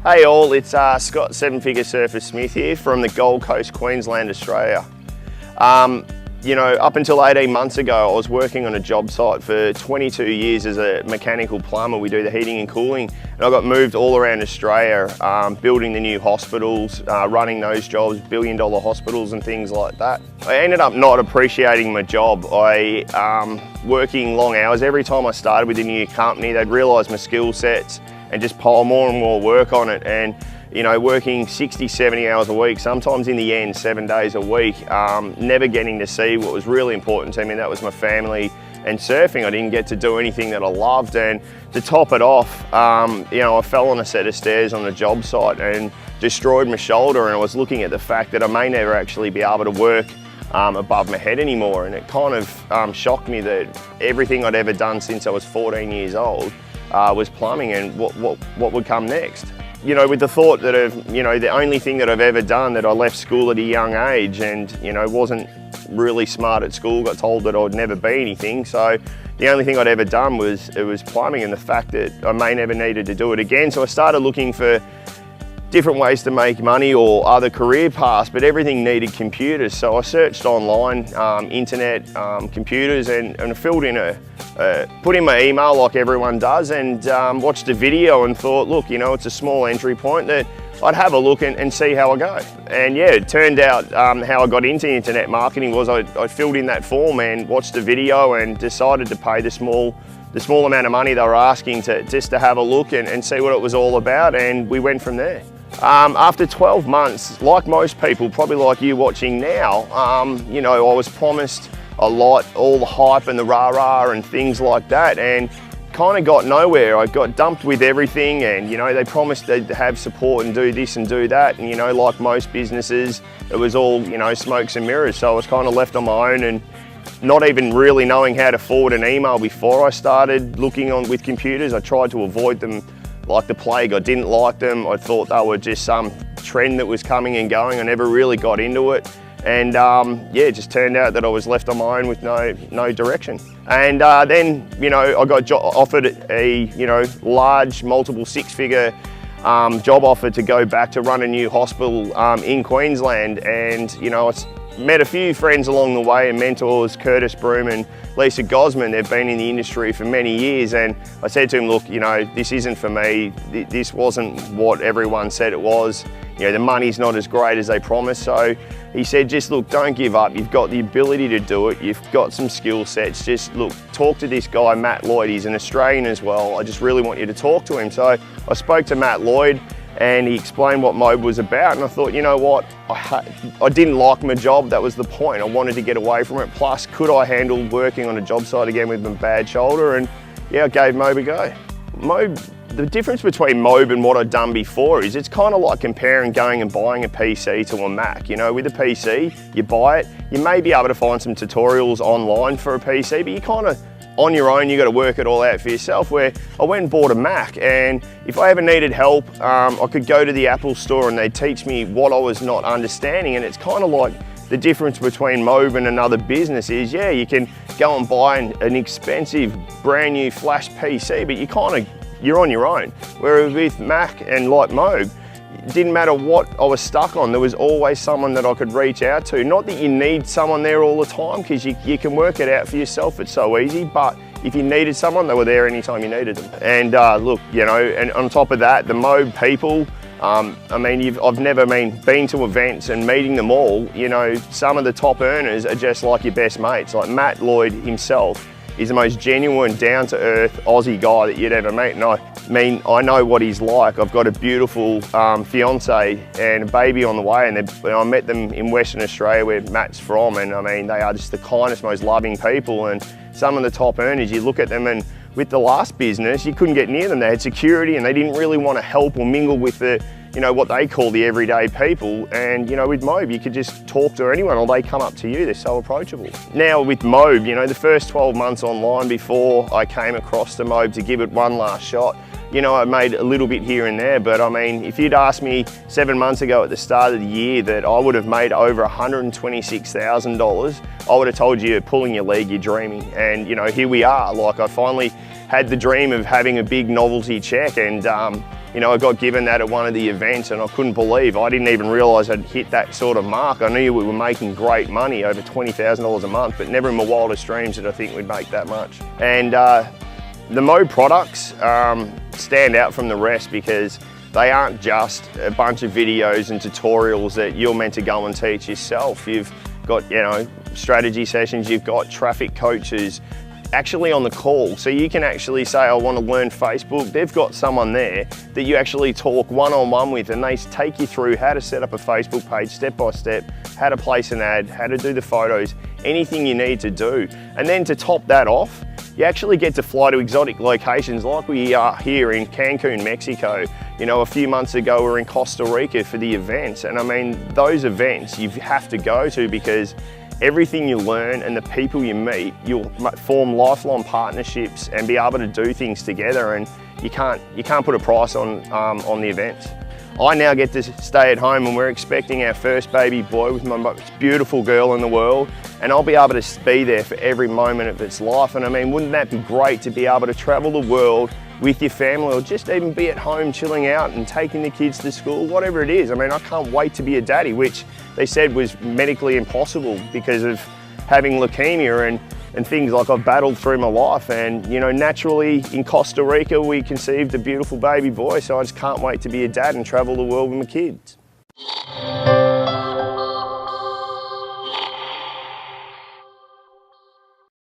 Hey all, it's Scott Seven Figure Surfer Smith here from the Gold Coast, Queensland, Australia. You know, up until 18 months ago, I was working on a job site for 22 years as a mechanical plumber. We do the heating and cooling, and I got moved all around Australia, building the new hospitals, running those jobs, billion-dollar hospitals and things like that. I ended up not appreciating my job. Working long hours. Every time I started with a new company, they'd realise my skill sets and just pile more and more work on it. And you know, working 60, 70 hours a week, sometimes in the end 7 days a week, never getting to see what was really important to me, that was my family and surfing. I didn't get to do anything that I loved, and to top it off, you know, I fell on a set of stairs on a job site and destroyed my shoulder, and I was looking at the fact that I may never actually be able to work above my head anymore, and it kind of shocked me that everything I'd ever done since I was 14 years old was plumbing, and what would come next. You know, with the thought that you know, the only thing that I've ever done, that I left school at a young age and, you know, wasn't really smart at school, got told that I'd never be anything. So the only thing I'd ever done was plumbing, and the fact that I may never needed to do it again. So I started looking for different ways to make money or other career paths, but everything needed computers. So I searched online, internet, computers, and filled in put in my email like everyone does, and watched a video and thought, look, you know, it's a small entry point that I'd have a look and see how I go. And yeah, it turned out how I got into internet marketing was I filled in that form and watched the video and decided to pay the small amount of money they were asking just to have a look and see what it was all about, and we went from there. After 12 months, like most people, probably like you watching now, you know, I was promised a lot, all the hype and the rah-rah and things like that, and kind of got nowhere. I got dumped with everything, and you know, they promised they'd have support and do this and do that, and you know, like most businesses, it was all, you know, smokes and mirrors. So I was kind of left on my own, and not even really knowing how to forward an email before I started looking with computers. I tried to avoid them like the plague. I didn't like them. I thought they were just some trend that was coming and going. I never really got into it. And yeah, it just turned out that I was left on my own with no direction. And then, you know, I got offered a, you know, large, multiple six-figure job offer to go back to run a new hospital in Queensland. And, you know, I met a few friends along the way and mentors, Curtis Broom and Lisa Gosman. They've been in the industry for many years, and I said to him, look, you know, this isn't for me. This wasn't what everyone said it was. You know, the money's not as great as they promised. So he said, just look, don't give up. You've got the ability to do it. You've got some skill sets. Just look, talk to this guy, Matt Lloyd. He's an Australian as well. I just really want you to talk to him. So I spoke to Matt Lloyd, and he explained what MOBE was about, and I thought, you know what, I didn't like my job. That was the point. I wanted to get away from it. Plus, could I handle working on a job site again with my bad shoulder? And yeah, I gave MOBE a go. MOBE, the difference between MOBE and what I'd done before is it's kind of like comparing going and buying a PC to a Mac. You know, with a PC, you buy it, you may be able to find some tutorials online for a PC, but you kind of, on your own, you got to work it all out for yourself. Where I went and bought a Mac, and if I ever needed help, I could go to the Apple store and they'd teach me what I was not understanding. And it's kind of like the difference between MOBE and another business is, yeah, you can go and buy an expensive brand new flash PC, but you're on your own. Whereas with Mac and like MOBE, it didn't matter what I was stuck on, there was always someone that I could reach out to. Not that you need someone there all the time, because you can work it out for yourself, it's so easy, but if you needed someone, they were there anytime you needed them. And look, you know, and on top of that, the MOBE people, I mean, I've never been to events and meeting them all. You know, some of the top earners are just like your best mates. Like Matt Lloyd himself is the most genuine, down-to-earth Aussie guy that you'd ever meet. And I mean, I know what he's like. I've got a beautiful fiance and a baby on the way, and I met them in Western Australia where Matt's from, and I mean, they are just the kindest, most loving people. And some of the top earners, you look at them, and with the last business, you couldn't get near them. They had security, and they didn't really want to help or mingle with the, you know, what they call the everyday people. And, you know, with MOBE, you could just talk to anyone, or they come up to you. They're so approachable. Now with MOBE, you know, the first 12 months online before I came across to MOBE to give it one last shot, you know, I made a little bit here and there, but I mean, if you'd asked me 7 months ago at the start of the year that I would have made over $126,000, I would have told you, pulling your leg, you're dreaming. And, you know, here we are. Like, I finally had the dream of having a big novelty check, and you know, I got given that at one of the events and I couldn't believe, I didn't even realise I'd hit that sort of mark. I knew we were making great money, over $20,000 a month, but never in my wildest dreams did I think we'd make that much. And the MOBE products stand out from the rest because they aren't just a bunch of videos and tutorials that you're meant to go and teach yourself. You've got, you know, strategy sessions, you've got traffic coaches actually on the call. So you can actually say, I want to learn Facebook. They've got someone there that you actually talk one-on-one with, and they take you through how to set up a Facebook page step by step, how to place an ad, how to do the photos, anything you need to do. And then to top that off, you actually get to fly to exotic locations like we are here in Cancun, Mexico. You know, a few months ago we were in Costa Rica for the events, and I mean, those events you have to go to because everything you learn and the people you meet, you'll form lifelong partnerships and be able to do things together, and you can't put a price on the events. I now get to stay at home and we're expecting our first baby boy with my most beautiful girl in the world, and I'll be able to be there for every moment of its life. And I mean, wouldn't that be great to be able to travel the world with your family, or just even be at home chilling out and taking the kids to school, whatever it is. I mean, I can't wait to be a daddy, which they said was medically impossible because of having leukemia and things like I've battled through my life. And, you know, naturally in Costa Rica, we conceived a beautiful baby boy. So I just can't wait to be a dad and travel the world with my kids.